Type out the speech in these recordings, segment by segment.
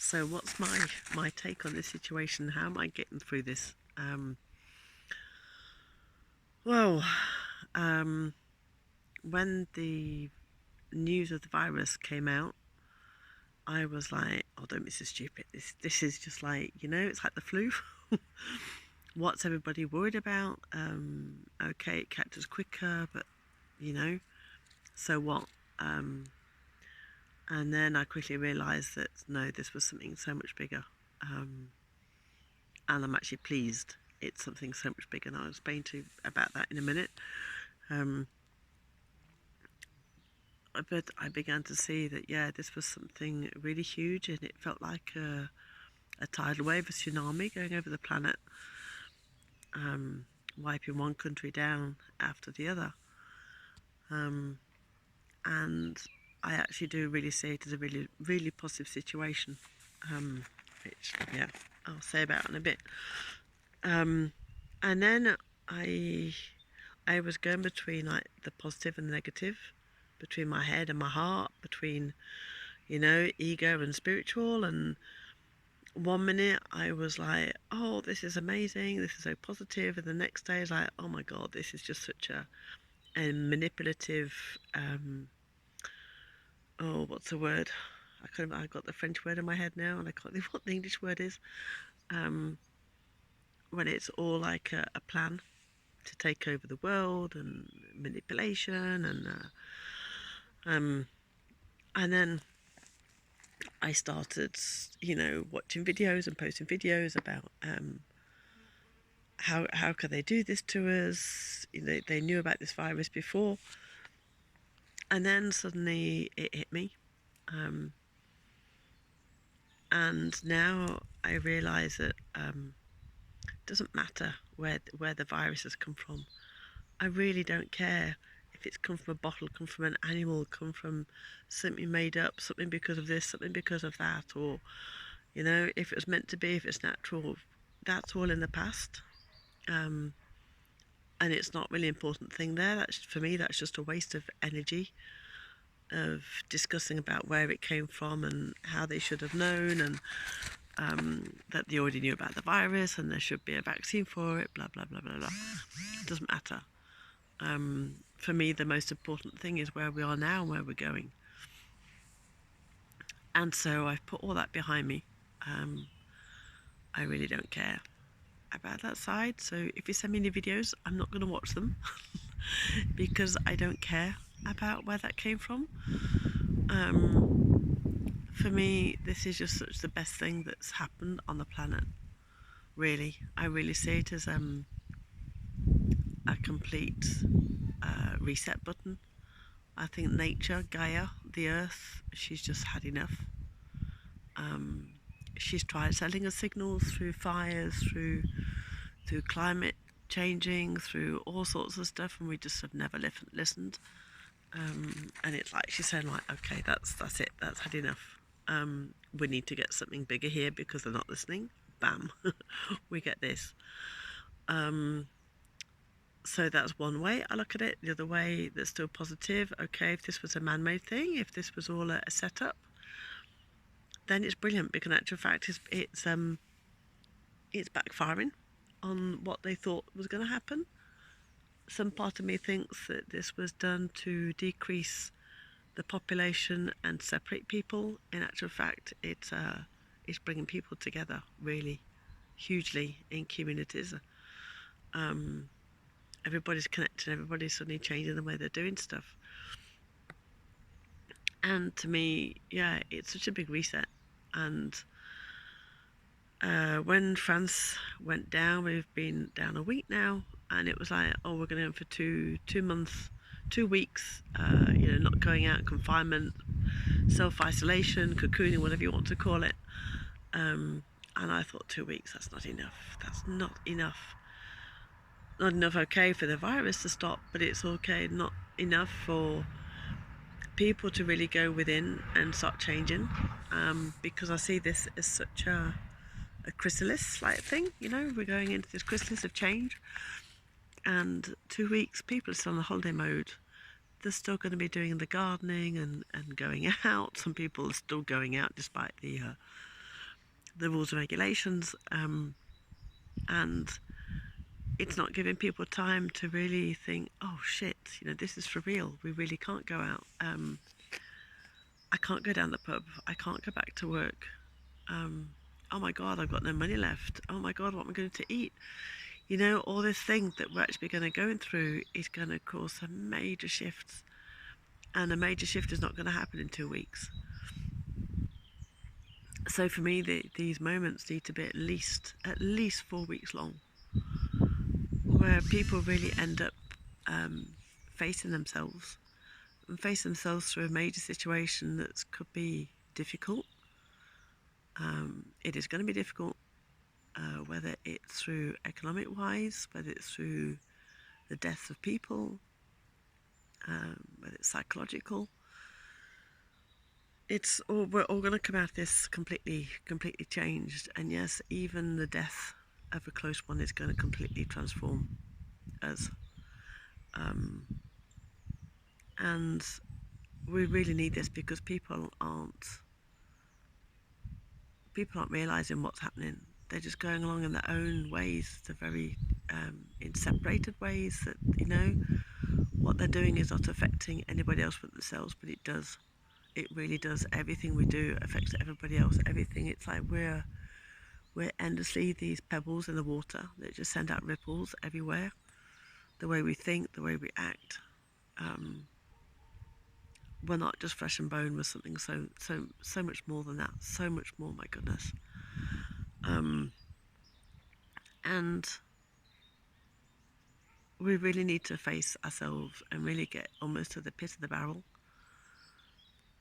So what's my take on this situation? How am I getting through this? Well, um, when the news of the virus came out, I was like, oh, don't be so stupid. This is just like, it's like the flu. What's everybody worried about? Okay, it catches us quicker, but so what? And then I quickly realised that no, this was something so much bigger. And I'm actually pleased it's something so much bigger, and I'll explain to you about that in a minute. But I began to see that, this was something really huge, and it felt like a tidal wave, a tsunami going over the planet, wiping one country down after the other. And I actually do really see it as a really, really positive situation, which, I'll say about in a bit. And then I was going between like the positive and the negative, between my head and my heart, between ego and spiritual. And one minute I was like, oh, this is amazing, this is so positive, and the next day is like, oh my god, this is just such a manipulative, oh, what's the word? I got the French word in my head now, and I can't think what the English word is. When it's all like a plan to take over the world, and manipulation, and then I started, watching videos and posting videos about how could they do this to us. They knew about this virus before, and then suddenly it hit me, and now I realise that it doesn't matter where the virus has come from. I really don't care if it's come from a bottle, come from an animal, come from something made up, something because of this, something because of that, or if it was meant to be, if it's natural. That's all in the past, and it's not really important thing there. That's, for me, that's just a waste of energy, of discussing about where it came from and how they should have known, and that they already knew about the virus and there should be a vaccine for it, blah blah blah blah blah. It doesn't matter. For me, the most important thing is where we are now and where we're going. And so I've put all that behind me. I really don't care about that side. So if you send me any videos, I'm not going to watch them because I don't care about where that came from. For me, this is just such the best thing that's happened on the planet. Really, I really see it as a complete reset button. I think nature, Gaia, the earth, she's just had enough. She's tried sending us signals through fires, through climate changing, through all sorts of stuff, and we just have never listened. And it's like she's saying, like, okay, that's it, that's had enough. We need to get something bigger here because they're not listening. Bam, we get this. So that's one way I look at it. The other way that's still positive, okay, if this was a man-made thing, if this was all a setup, then it's brilliant, because in actual fact it's backfiring on what they thought was going to happen. Some part of me thinks that this was done to decrease the population and separate people. In actual fact, it's bringing people together really hugely in communities. Everybody's connected, everybody's suddenly changing the way they're doing stuff. And to me, it's such a big reset. And when France went down, we've been down a week now, and it was like, oh, we're going to go for 2 months, 2 weeks, not going out, confinement, self-isolation, cocooning, whatever you want to call it. And I thought 2 weeks, that's not enough. That's not enough. Not enough, okay, for the virus to stop, but it's okay, not enough for people to really go within and start changing, because I see this as such a chrysalis like thing. We're going into this chrysalis of change, and 2 weeks, people are still on the holiday mode. They're still going to be doing the gardening and going out. Some people are still going out despite the the rules and regulations, and it's not giving people time to really think, oh shit, this is for real. We really can't go out. I can't go down the pub. I can't go back to work. Oh my God, I've got no money left. Oh my God, what am I going to eat? All this thing that we're actually going to go through is going to cause some major shifts. And a major shift is not going to happen in 2 weeks. So for me, these moments need to be at least 4 weeks long, where people really end up facing themselves through a major situation that could be difficult. It is going to be difficult, whether it's through economic wise, whether it's through the deaths of people, whether it's psychological. We're all going to come out of this completely changed. And yes, even the death of a close one is going to completely transform us. And we really need this, because people aren't realizing what's happening. They're just going along in their own ways. They're very in separated ways that, what they're doing is not affecting anybody else but themselves, but it does. It really does. Everything we do affects everybody else. Everything. It's like we're endlessly these pebbles in the water that just send out ripples everywhere. The way we think, the way we act. We're not just flesh and bone. We're something so much more than that. So much more. My goodness. And we really need to face ourselves and really get almost to the pit of the barrel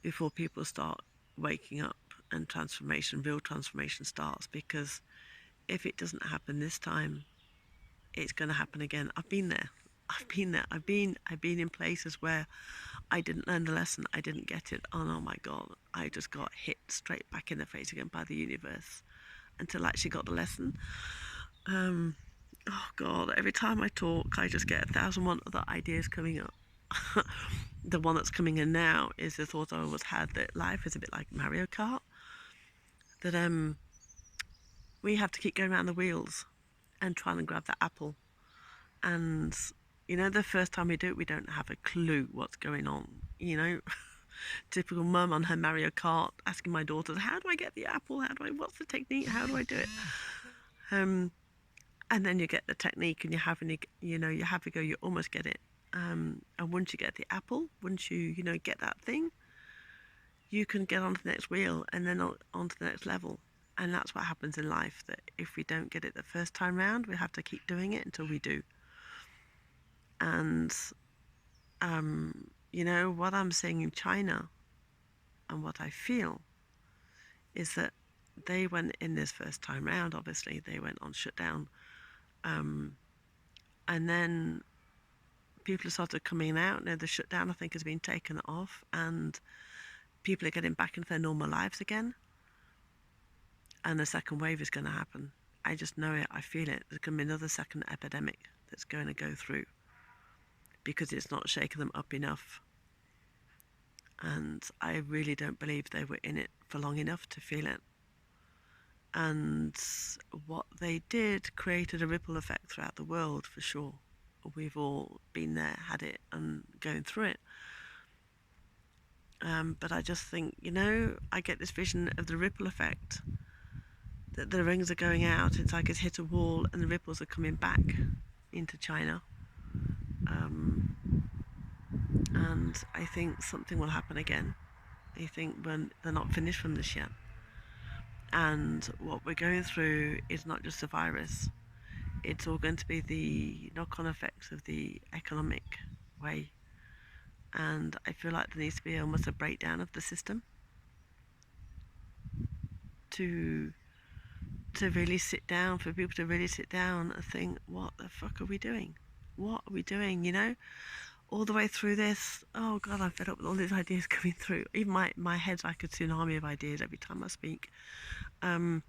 before people start waking up and real transformation starts. Because if it doesn't happen this time, it's going to happen again. I've been there. I've been in places where I didn't learn the lesson. I didn't get it. And oh my God, I just got hit straight back in the face again by the universe until I actually got the lesson. Oh God, every time I talk, I just get 1,001 other ideas coming up. The one that's coming in now is the thought I always had that life is a bit like Mario Kart. That we have to keep going around the wheels and trying to grab that apple. And the first time we do it, we don't have a clue what's going on. Typical mum on her Mario Kart asking my daughters, how do I get the apple? What's the technique? How do I do it? And then you get the technique and you have a go, you almost get it. And once you get the apple, once you get that thing, you can get onto the next wheel and then on to the next level. And that's what happens in life, that if we don't get it the first time round, we have to keep doing it until we do. And what I'm seeing in China and what I feel is that they went in this first time round, obviously they went on shutdown, and then people have started coming out. Now the shutdown, I think, has been taken off, and people are getting back into their normal lives again. And the second wave is going to happen. I just know it. I feel it. There's going to be another second epidemic that's going to go through, because it's not shaking them up enough. And I really don't believe they were in it for long enough to feel it. And what they did created a ripple effect throughout the world, for sure. We've all been there, had it, and going through it. But I just think, I get this vision of the ripple effect, that the rings are going out. It's like it's hit a wall and the ripples are coming back into China. And I think something will happen again. I think when they're not finished from this yet. And what we're going through is not just a virus. It's all going to be the knock-on effects of the economic way. And I feel like there needs to be almost a breakdown of the system to really sit down, for people to really sit down and think, what the fuck are we doing? What are we doing, all the way through this? Oh God, I'm fed up with all these ideas coming through. Even my head's like a tsunami of ideas every time I speak. Okay,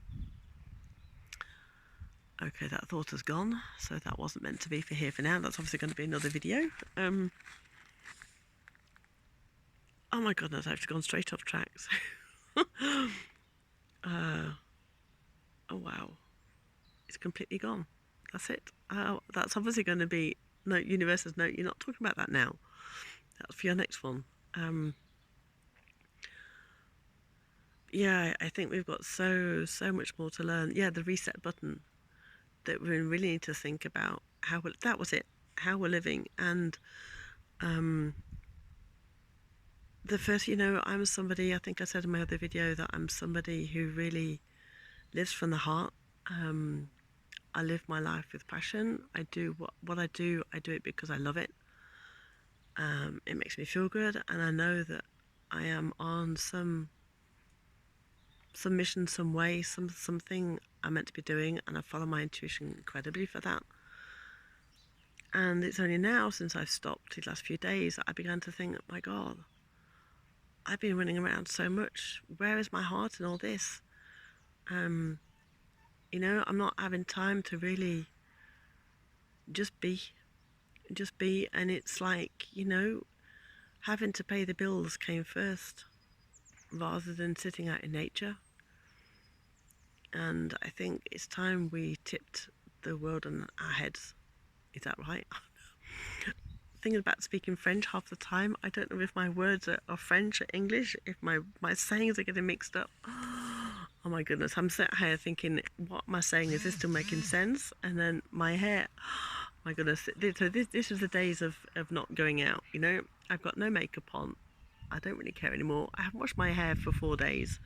that thought has gone, so that wasn't meant to be for here for now. That's obviously going to be another video. Oh my goodness, I've gone straight off track. completely gone. That's it. That's obviously going to be, no, universe says, no, you're not talking about that now. That's for your next one. Yeah, I think we've got so much more to learn. Yeah, the reset button, that we really need to think about that was it, how we're living. And the first, I'm somebody, I think I said in my other video that I'm somebody who really lives from the heart. I live my life with passion. I do what I do it because I love it. It makes me feel good, and I know that I am on some mission, some way, something I'm meant to be doing, and I follow my intuition incredibly for that. And it's only now, since I've stopped these last few days, that I began to think, my God, I've been running around so much. Where is my heart in all this? I'm not having time to really just be. And it's like, having to pay the bills came first rather than sitting out in nature. And I think it's time we tipped the world on our heads. Is that right? Thinking about speaking French half the time, I don't know if my words are French or English, if my sayings are getting mixed up. Oh my goodness, I'm sat here thinking, what am I saying? Is this still making sense? And then my hair, my goodness. So this is the days of not going out, I've got no makeup on. I don't really care anymore. I haven't washed my hair for 4 days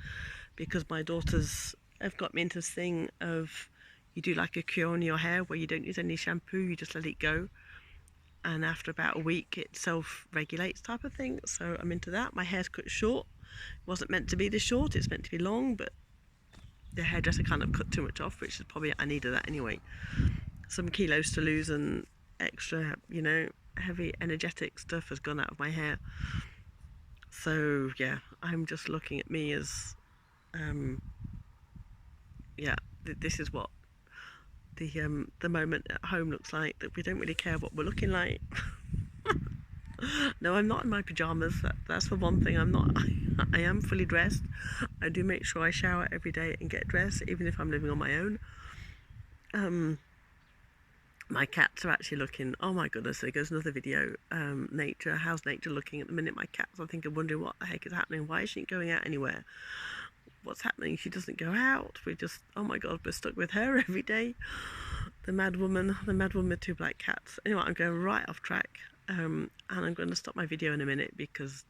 because my daughters have got me into this thing of, you do like a cure on your hair where you don't use any shampoo, you just let it go. And after about a week it self-regulates type of thing. So I'm into that. My hair's cut short. It wasn't meant to be this short, it's meant to be long, but the hairdresser kind of cut too much off, which is probably, I needed that anyway. Some kilos to lose, and extra, heavy energetic stuff has gone out of my hair. So yeah, I'm just looking at me as, this is what the moment at home looks like, that we don't really care what we're looking like. No, I'm not in my pajamas. That's for one thing. I'm not. I am fully dressed. I do make sure I shower every day and get dressed, even if I'm living on my own. My cats are actually looking. Oh my goodness! There goes another video. Nature. How's nature looking at the minute? My cats, I think, are wondering what the heck is happening. Why is she going out anywhere? What's happening? She doesn't go out. Oh my God, we're stuck with her every day. The mad woman with 2 black cats. Anyway, I'm going right off track. And I'm going to stop my video in a minute because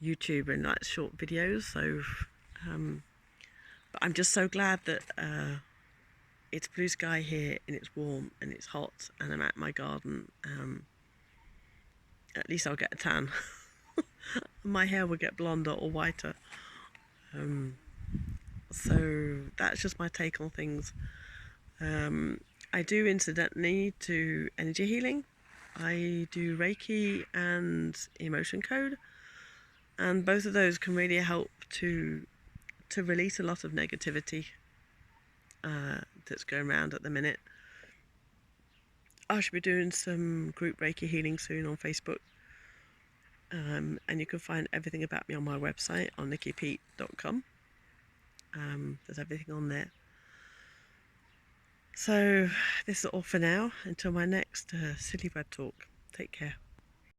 YouTube and like short videos. So, but I'm just so glad that it's blue sky here and it's warm and it's hot and I'm at my garden. At least I'll get a tan. My hair will get blonder or whiter. So that's just my take on things. I do incidentally do energy healing. I do Reiki and emotion code, and both of those can really help to release a lot of negativity that's going around at the minute. I should be doing some group Reiki healing soon on Facebook, and you can find everything about me on my website on nikkipete.com. There's everything on there. So this is all for now. Until my next silly bread talk. Take care.